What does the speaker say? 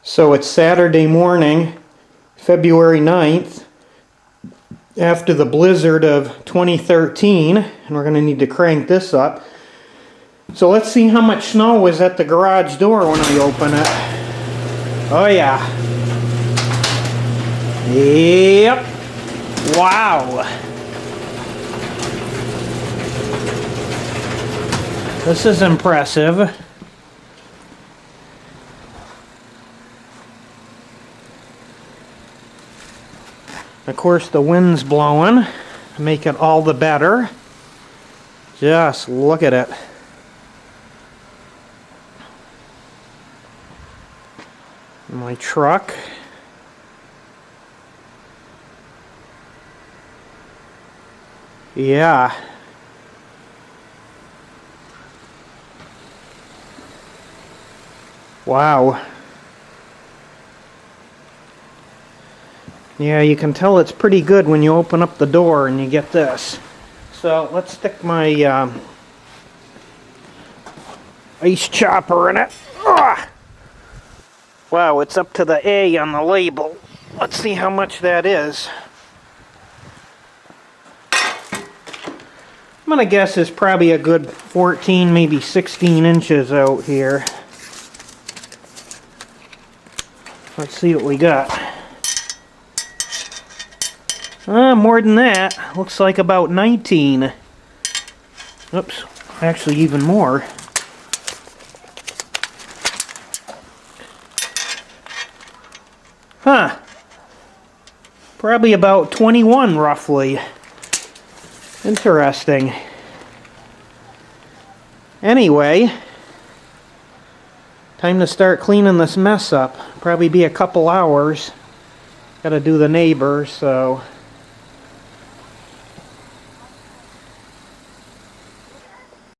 So it's Saturday morning, February 9th, after the blizzard of 2013, and we're going to need to crank this up. So let's see how much snow was at the garage door when I open it. Oh yeah. Yep. Wow. This is impressive. Of course, the wind's blowing to make it all the better. Just look at it. My truck. Yeah. Wow. Yeah, you can tell it's pretty good when you open up the door and you get this. So let's stick my ice chopper in it. Ugh! Wow, it's up to the A on the label. Let's see how much that is. I'm gonna guess it's probably a good 14, maybe 16 inches out here. Let's see what we got. More than that. Looks like about 19. Oops, actually even more. Huh. Probably about 21 roughly. Interesting. Anyway, time to start cleaning this mess up. Probably be a couple hours. Gotta do the neighbors, so